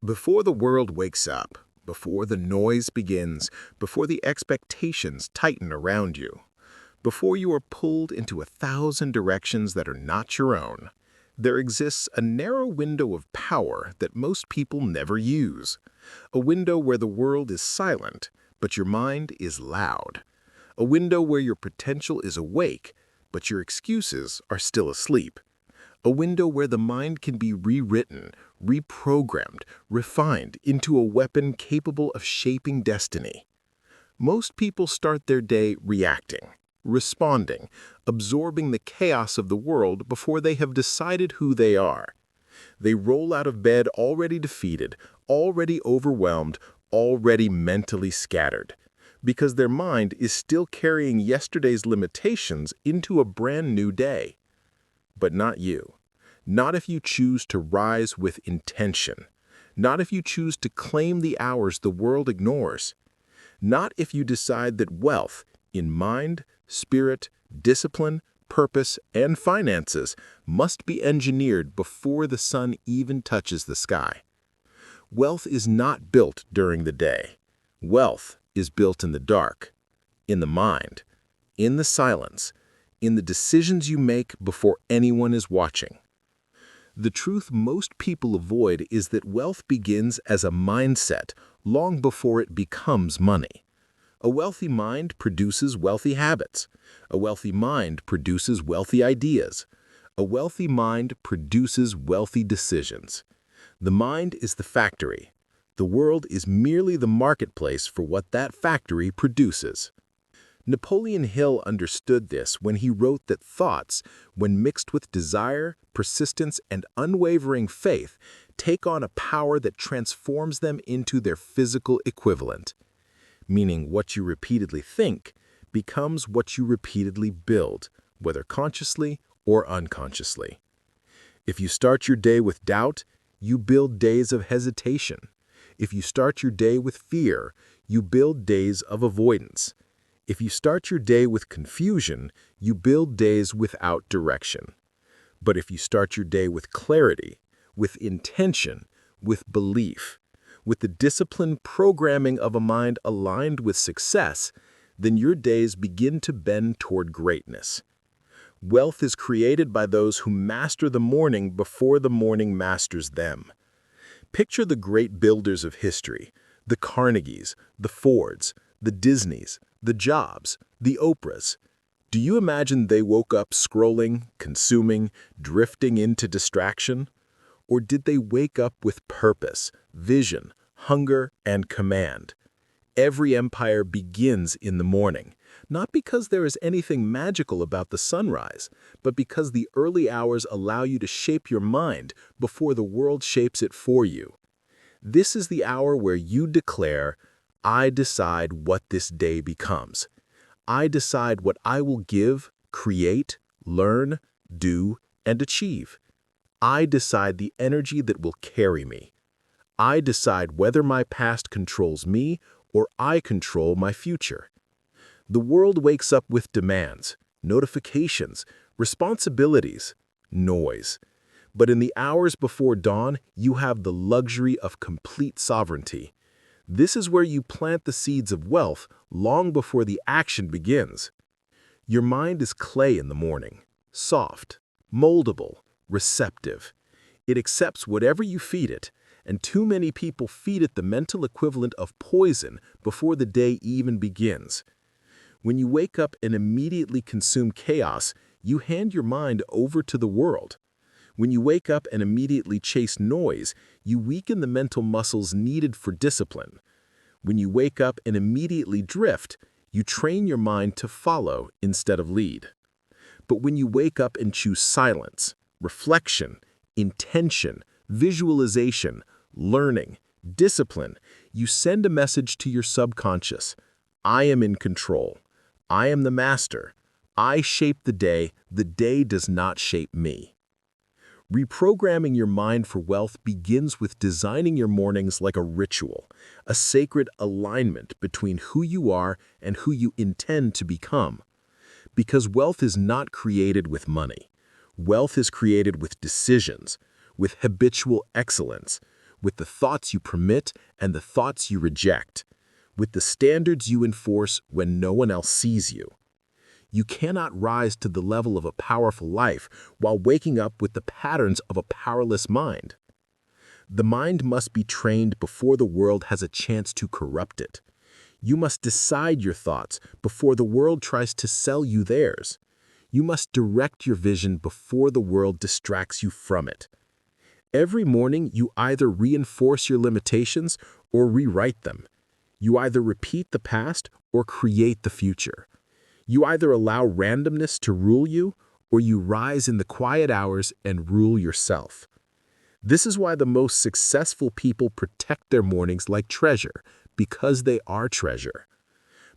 Before the world wakes up, before the noise begins, before the expectations tighten around you, before you are pulled into 1,000 directions that are not your own, there exists a narrow window of power that most people never use. A window where the world is silent, but your mind is loud. A window where your potential is awake, but your excuses are still asleep. A window where the mind can be rewritten, reprogrammed, refined into a weapon capable of shaping destiny. Most people start their day reacting, responding, absorbing the chaos of the world before they have decided who they are. They roll out of bed already defeated, already overwhelmed, already mentally scattered, because their mind is still carrying yesterday's limitations into a brand new day. But not you. Not if you choose to rise with intention. Not if you choose to claim the hours the world ignores. Not if you decide that wealth, in mind, spirit, discipline, purpose, and finances, must be engineered before the sun even touches the sky. Wealth is not built during the day. Wealth is built in the dark, in the mind, in the silence, in the decisions you make before anyone is watching. The truth most people avoid is that wealth begins as a mindset long before it becomes money. A wealthy mind produces wealthy habits. A wealthy mind produces wealthy ideas. A wealthy mind produces wealthy decisions. The mind is the factory. The world is merely the marketplace for what that factory produces. Napoleon Hill understood this when he wrote that thoughts, when mixed with desire, persistence, and unwavering faith, take on a power that transforms them into their physical equivalent. Meaning what you repeatedly think becomes what you repeatedly build, whether consciously or unconsciously. If you start your day with doubt, you build days of hesitation. If you start your day with fear, you build days of avoidance. If you start your day with confusion, you build days without direction. But if you start your day with clarity, with intention, with belief, with the disciplined programming of a mind aligned with success, then your days begin to bend toward greatness. Wealth is created by those who master the morning before the morning masters them. Picture the great builders of history, the Carnegies, the Fords, the Disneys, the Jobs, the Oprahs. Do you imagine they woke up scrolling, consuming, drifting into distraction? Or did they wake up with purpose, vision, hunger, and command? Every empire begins in the morning, not because there is anything magical about the sunrise, but because the early hours allow you to shape your mind before the world shapes it for you. This is the hour where you declare, I decide what this day becomes. I decide what I will give, create, learn, do, and achieve. I decide the energy that will carry me. I decide whether my past controls me or I control my future. The world wakes up with demands, notifications, responsibilities, noise. But in the hours before dawn, you have the luxury of complete sovereignty. This is where you plant the seeds of wealth long before the action begins. Your mind is clay in the morning, soft, moldable, receptive. It accepts whatever you feed it, and too many people feed it the mental equivalent of poison before the day even begins. When you wake up and immediately consume chaos, you hand your mind over to the world. When you wake up and immediately chase noise, you weaken the mental muscles needed for discipline. When you wake up and immediately drift, you train your mind to follow instead of lead. But when you wake up and choose silence, reflection, intention, visualization, learning, discipline, you send a message to your subconscious. I am in control. I am the master. I shape the day does not shape me. Reprogramming your mind for wealth begins with designing your mornings like a ritual, a sacred alignment between who you are and who you intend to become. Because wealth is not created with money. Wealth is created with decisions, with habitual excellence, with the thoughts you permit and the thoughts you reject, with the standards you enforce when no one else sees you. You cannot rise to the level of a powerful life while waking up with the patterns of a powerless mind. The mind must be trained before the world has a chance to corrupt it. You must decide your thoughts before the world tries to sell you theirs. You must direct your vision before the world distracts you from it. Every morning, you either reinforce your limitations or rewrite them. You either repeat the past or create the future. You either allow randomness to rule you or you rise in the quiet hours and rule yourself. This is why the most successful people protect their mornings like treasure, because they are treasure.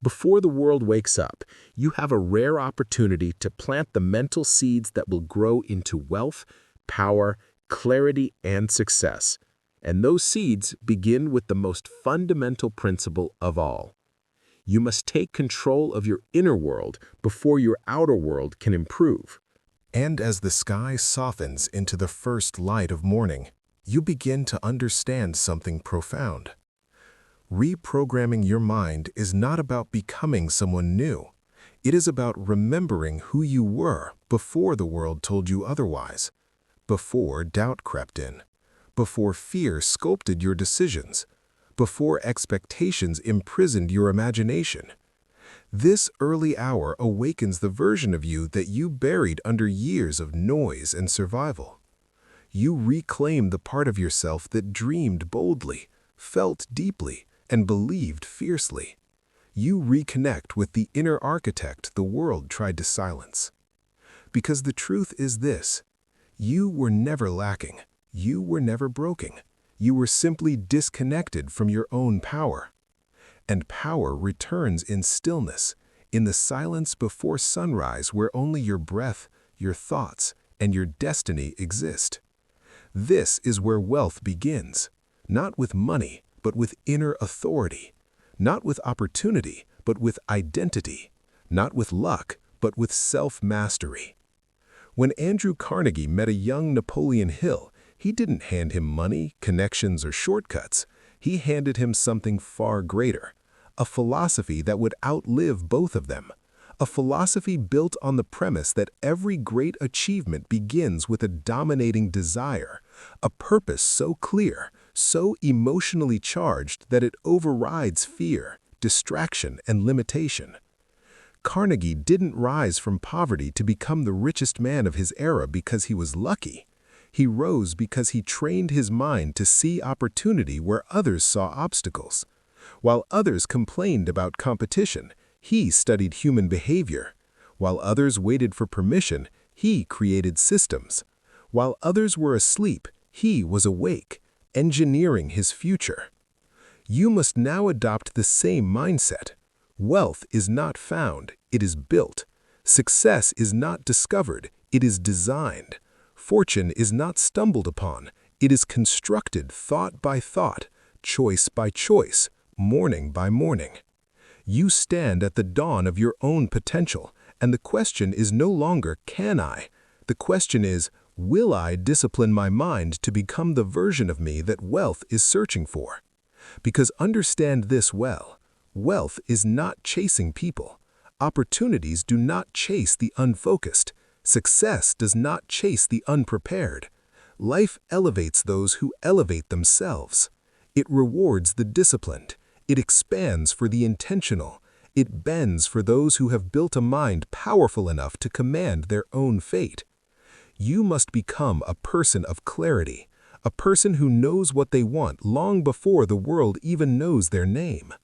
Before the world wakes up, you have a rare opportunity to plant the mental seeds that will grow into wealth, power, clarity, and success. And those seeds begin with the most fundamental principle of all. You must take control of your inner world before your outer world can improve. And as the sky softens into the first light of morning, you begin to understand something profound. Reprogramming your mind is not about becoming someone new. It is about remembering who you were before the world told you otherwise, before doubt crept in, before fear sculpted your decisions, before expectations imprisoned your imagination. This early hour awakens the version of you that you buried under years of noise and survival. You reclaim the part of yourself that dreamed boldly, felt deeply, and believed fiercely. You reconnect with the inner architect the world tried to silence. Because the truth is this: you were never lacking, you were never broken, you were simply disconnected from your own power. And power returns in stillness, in the silence before sunrise where only your breath, your thoughts, and your destiny exist. This is where wealth begins, not with money, but with inner authority, not with opportunity, but with identity, not with luck, but with self-mastery. When Andrew Carnegie met a young Napoleon Hill, he didn't hand him money, connections, or shortcuts. He handed him something far greater, a philosophy that would outlive both of them, a philosophy built on the premise that every great achievement begins with a dominating desire, a purpose so clear, so emotionally charged that it overrides fear, distraction, and limitation. Carnegie didn't rise from poverty to become the richest man of his era because he was lucky. He rose because he trained his mind to see opportunity where others saw obstacles. While others complained about competition, he studied human behavior. While others waited for permission, he created systems. While others were asleep, he was awake, engineering his future. You must now adopt the same mindset. Wealth is not found, it is built. Success is not discovered, it is designed. Fortune is not stumbled upon, it is constructed thought by thought, choice by choice, morning by morning. You stand at the dawn of your own potential, and the question is no longer, can I? The question is, will I discipline my mind to become the version of me that wealth is searching for? Because understand this well, wealth is not chasing people. Opportunities do not chase the unfocused. Success does not chase the unprepared. Life elevates those who elevate themselves. It rewards the disciplined. It expands for the intentional. It bends for those who have built a mind powerful enough to command their own fate. You must become a person of clarity, a person who knows what they want long before the world even knows their name.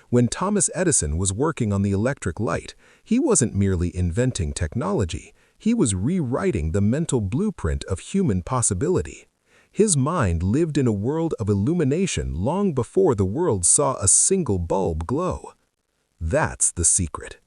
When Thomas Edison was working on the electric light, he wasn't merely inventing technology, he was rewriting the mental blueprint of human possibility. His mind lived in a world of illumination long before the world saw a single bulb glow. That's the secret.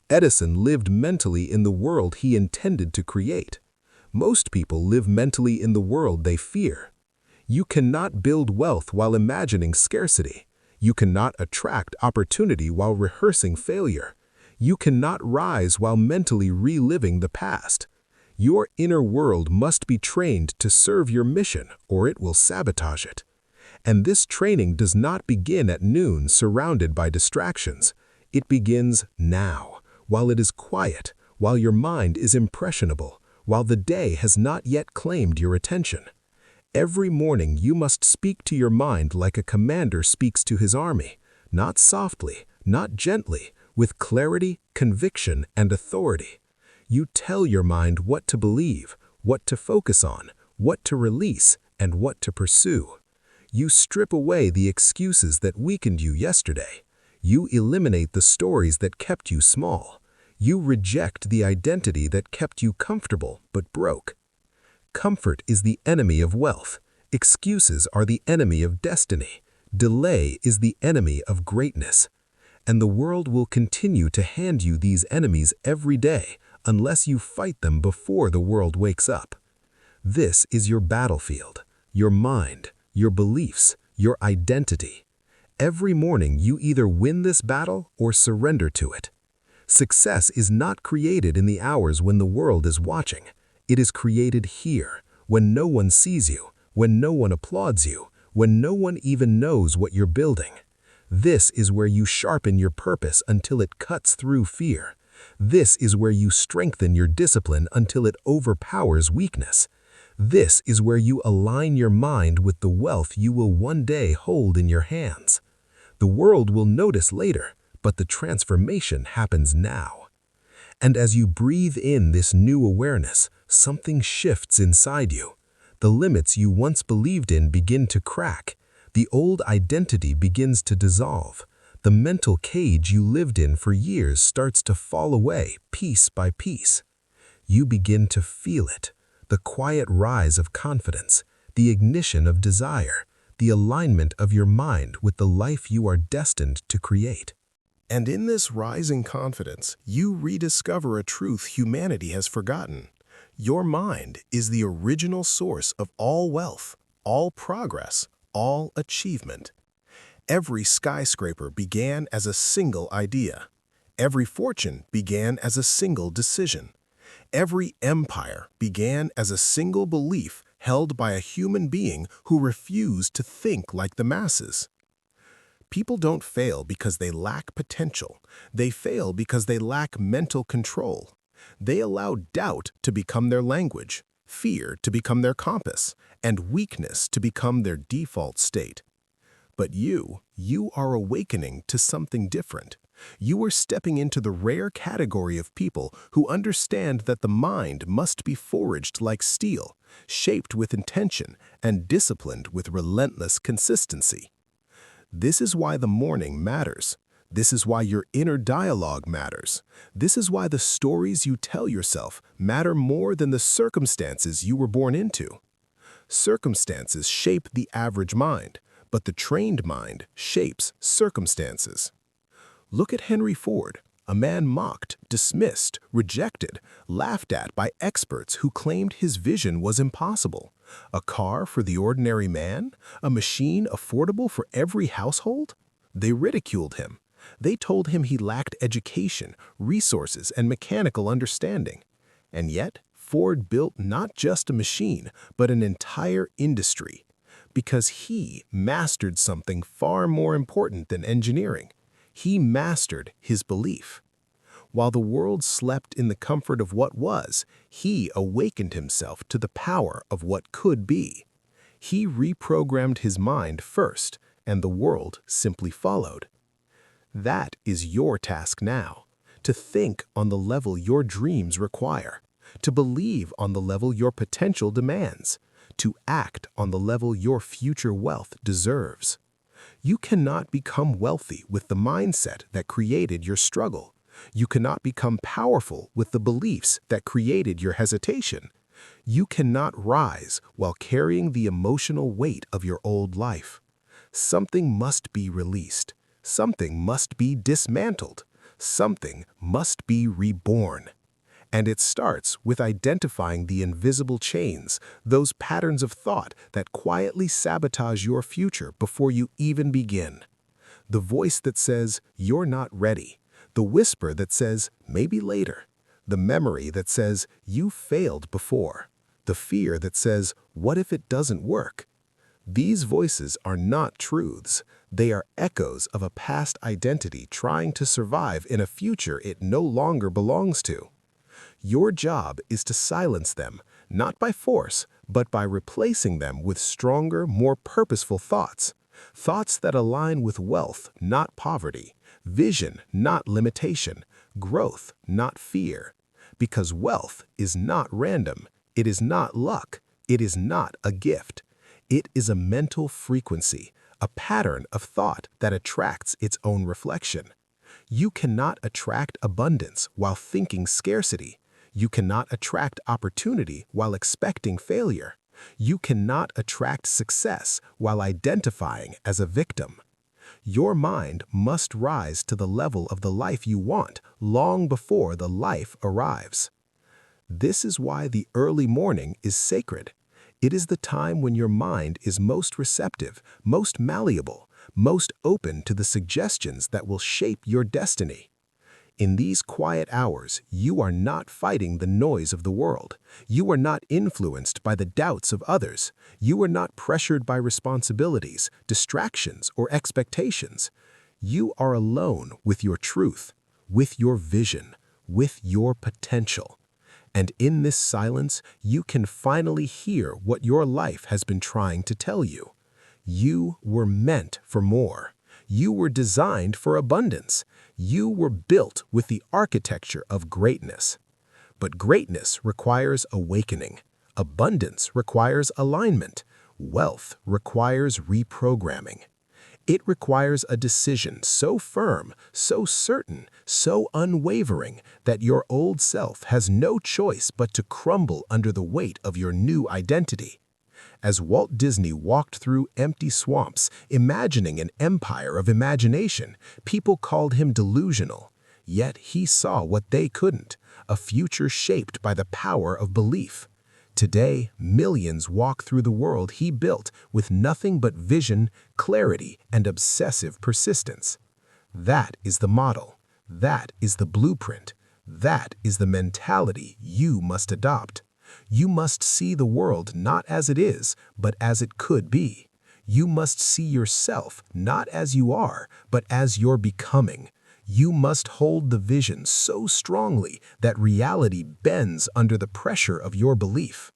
Edison lived mentally in the world he intended to create. Most people live mentally in the world they fear. You cannot build wealth while imagining scarcity. You cannot attract opportunity while rehearsing failure. You cannot rise while mentally reliving the past. Your inner world must be trained to serve your mission, or it will sabotage it. And this training does not begin at noon surrounded by distractions. It begins now, while it is quiet, while your mind is impressionable, while the day has not yet claimed your attention. Every morning you must speak to your mind like a commander speaks to his army, not softly, not gently, with clarity, conviction, and authority. You tell your mind what to believe, what to focus on, what to release, and what to pursue. You strip away the excuses that weakened you yesterday. You eliminate the stories that kept you small. You reject the identity that kept you comfortable but broke. Comfort is the enemy of wealth. Excuses are the enemy of destiny. Delay is the enemy of greatness. And the world will continue to hand you these enemies every day unless you fight them before the world wakes up. This is your battlefield, your mind, your beliefs, your identity. Every morning you either win this battle or surrender to it. Success is not created in the hours when the world is watching. It is created here, when no one sees you, when no one applauds you, when no one even knows what you're building. This is where you sharpen your purpose until it cuts through fear. This is where you strengthen your discipline until it overpowers weakness. This is where you align your mind with the wealth you will one day hold in your hands. The world will notice later, but the transformation happens now. And as you breathe in this new awareness, something shifts inside you. The limits you once believed in begin to crack. The old identity begins to dissolve. The mental cage you lived in for years starts to fall away piece by piece. You begin to feel it. The quiet rise of confidence, the ignition of desire, the alignment of your mind with the life you are destined to create. And in this rising confidence, you rediscover a truth humanity has forgotten. Your mind is the original source of all wealth, all progress, all achievement. Every skyscraper began as a single idea. Every fortune began as a single decision. Every empire began as a single belief held by a human being who refused to think like the masses. People don't fail because they lack potential. They fail because they lack mental control. They allow doubt to become their language, fear to become their compass, and weakness to become their default state. But you are awakening to something different. You are stepping into the rare category of people who understand that the mind must be forged like steel, shaped with intention, and disciplined with relentless consistency. This is why the morning matters. This is why your inner dialogue matters. This is why the stories you tell yourself matter more than the circumstances you were born into. Circumstances shape the average mind, but the trained mind shapes circumstances. Look at Henry Ford, a man mocked, dismissed, rejected, laughed at by experts who claimed his vision was impossible. A car for the ordinary man? A machine affordable for every household? They ridiculed him. They told him he lacked education, resources, and mechanical understanding. And yet, Ford built not just a machine, but an entire industry. Because he mastered something far more important than engineering. He mastered his belief. While the world slept in the comfort of what was, he awakened himself to the power of what could be. He reprogrammed his mind first, and the world simply followed. That is your task now, to think on the level your dreams require, to believe on the level your potential demands, to act on the level your future wealth deserves. You cannot become wealthy with the mindset that created your struggle. You cannot become powerful with the beliefs that created your hesitation. You cannot rise while carrying the emotional weight of your old life. Something must be released. Something must be dismantled. Something must be reborn. And it starts with identifying the invisible chains, those patterns of thought that quietly sabotage your future before you even begin. The voice that says, "You're not ready." The whisper that says, "Maybe later." The memory that says, "You failed before." The fear that says, "What if it doesn't work?" These voices are not truths. They are echoes of a past identity trying to survive in a future it no longer belongs to. Your job is to silence them, not by force, but by replacing them with stronger, more purposeful thoughts. Thoughts that align with wealth, not poverty, vision, not limitation, growth, not fear. Because wealth is not random, it is not luck, it is not a gift. It is a mental frequency, a pattern of thought that attracts its own reflection. You cannot attract abundance while thinking scarcity. You cannot attract opportunity while expecting failure. You cannot attract success while identifying as a victim. Your mind must rise to the level of the life you want long before the life arrives. This is why the early morning is sacred. It is the time when your mind is most receptive, most malleable, most open to the suggestions that will shape your destiny. In these quiet hours, you are not fighting the noise of the world. You are not influenced by the doubts of others. You are not pressured by responsibilities, distractions, or expectations. You are alone with your truth, with your vision, with your potential. And in this silence, you can finally hear what your life has been trying to tell you. You were meant for more. You were designed for abundance. You were built with the architecture of greatness. But greatness requires awakening. Abundance requires alignment. Wealth requires reprogramming. It requires a decision so firm, so certain, so unwavering that your old self has no choice but to crumble under the weight of your new identity. As Walt Disney walked through empty swamps, imagining an empire of imagination, people called him delusional. Yet he saw what they couldn't, a future shaped by the power of belief. Today, millions walk through the world he built with nothing but vision, clarity, and obsessive persistence. That is the model. That is the blueprint. That is the mentality you must adopt. You must see the world not as it is, but as it could be. You must see yourself not as you are, but as you're becoming. You must hold the vision so strongly that reality bends under the pressure of your belief.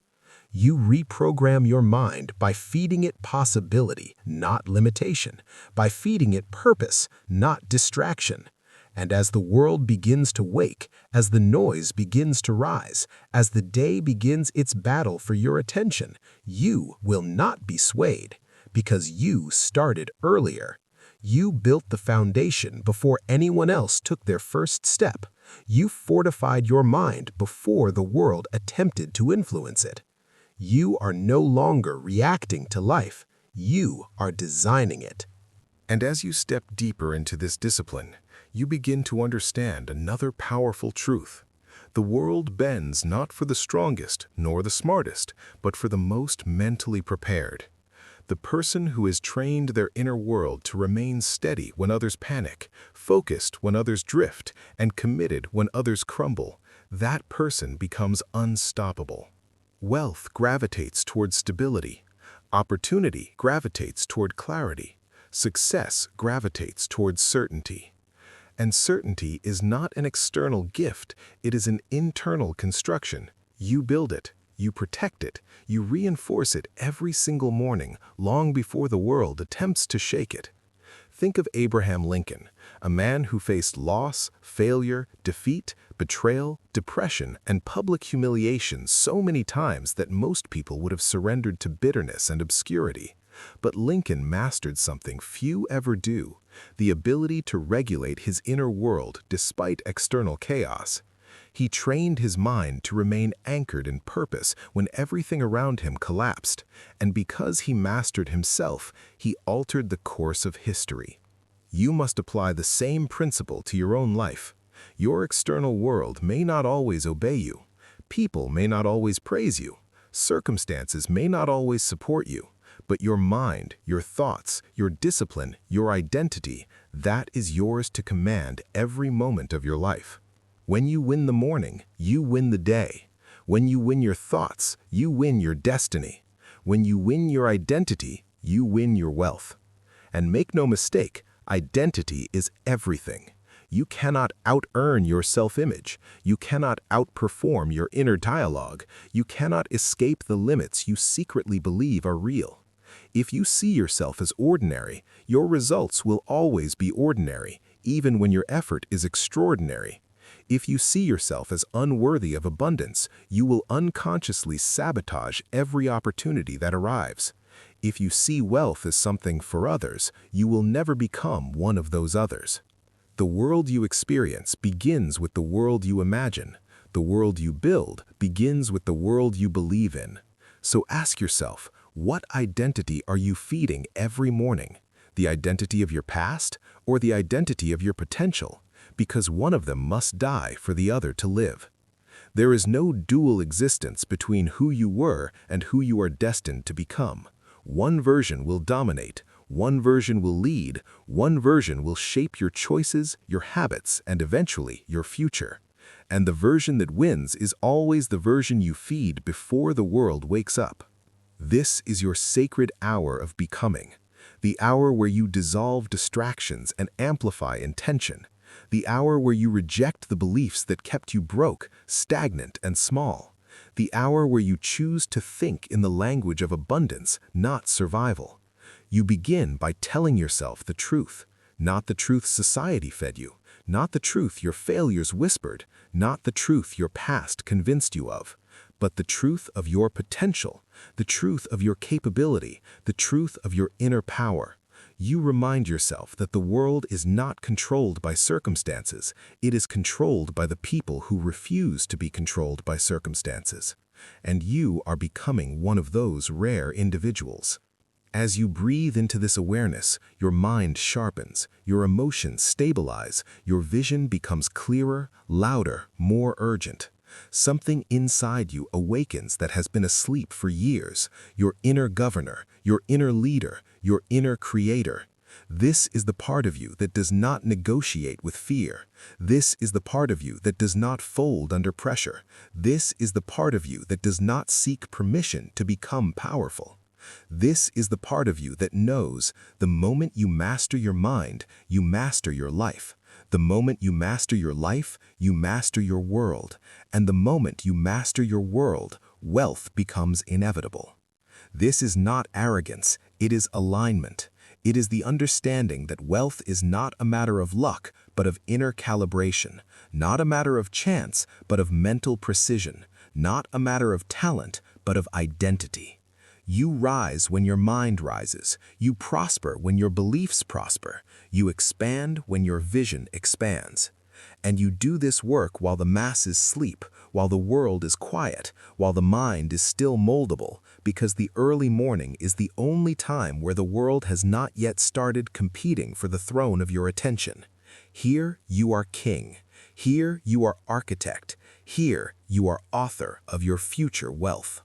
You reprogram your mind by feeding it possibility, not limitation, by feeding it purpose, not distraction. And as the world begins to wake, as the noise begins to rise, as the day begins its battle for your attention, you will not be swayed, because you started earlier. You built the foundation before anyone else took their first step. You fortified your mind before the world attempted to influence it. You are no longer reacting to life. You are designing it. And as you step deeper into this discipline, you begin to understand another powerful truth. The world bends not for the strongest nor the smartest, but for the most mentally prepared. The person who has trained their inner world to remain steady when others panic, focused when others drift, and committed when others crumble, that person becomes unstoppable. Wealth gravitates toward stability. Opportunity gravitates toward clarity. Success gravitates toward certainty. And certainty is not an external gift, it is an internal construction. You build it, you protect it, you reinforce it every single morning, long before the world attempts to shake it. Think of Abraham Lincoln, a man who faced loss, failure, defeat, betrayal, depression, and public humiliation so many times that most people would have surrendered to bitterness and obscurity. But Lincoln mastered something few ever do, the ability to regulate his inner world despite external chaos. He trained his mind to remain anchored in purpose when everything around him collapsed, and because he mastered himself, he altered the course of history. You must apply the same principle to your own life. Your external world may not always obey you. People may not always praise you. Circumstances may not always support you. But your mind, your thoughts, your discipline, your identity, that is yours to command every moment of your life. When you win the morning, you win the day. When you win your thoughts, you win your destiny. When you win your identity, you win your wealth. And make no mistake, identity is everything. You cannot out-earn your self-image. You cannot outperform your inner dialogue. You cannot escape the limits you secretly believe are real. If you see yourself as ordinary, your results will always be ordinary, even when your effort is extraordinary. If you see yourself as unworthy of abundance, you will unconsciously sabotage every opportunity that arrives. If you see wealth as something for others, you will never become one of those others. The world you experience begins with the world you imagine. The world you build begins with the world you believe in. So ask yourself, what identity are you feeding every morning? The identity of your past or the identity of your potential? Because one of them must die for the other to live. There is no dual existence between who you were and who you are destined to become. One version will dominate, one version will lead, one version will shape your choices, your habits, and eventually your future. And the version that wins is always the version you feed before the world wakes up. This is your sacred hour of becoming, the hour where you dissolve distractions and amplify intention, the hour where you reject the beliefs that kept you broke, stagnant, and small, the hour where you choose to think in the language of abundance, not survival. You begin by telling yourself the truth, not the truth society fed you, not the truth your failures whispered, not the truth your past convinced you of, but the truth of your potential, the truth of your capability, the truth of your inner power. You remind yourself that the world is not controlled by circumstances, it is controlled by the people who refuse to be controlled by circumstances. And you are becoming one of those rare individuals. As you breathe into this awareness, your mind sharpens, your emotions stabilize, your vision becomes clearer, louder, more urgent. Something inside you awakens that has been asleep for years, your inner governor, your inner leader, your inner creator. This is the part of you that does not negotiate with fear. This is the part of you that does not fold under pressure. This is the part of you that does not seek permission to become powerful. This is the part of you that knows the moment you master your mind, you master your life. The moment you master your life, you master your world. And the moment you master your world, wealth becomes inevitable. This is not arrogance, it is alignment. It is the understanding that wealth is not a matter of luck, but of inner calibration, not a matter of chance, but of mental precision, not a matter of talent, but of identity. You rise when your mind rises. You prosper when your beliefs prosper. You expand when your vision expands. And you do this work while the masses sleep, while the world is quiet, while the mind is still moldable, because the early morning is the only time where the world has not yet started competing for the throne of your attention. Here you are king. Here you are architect. Here you are author of your future wealth.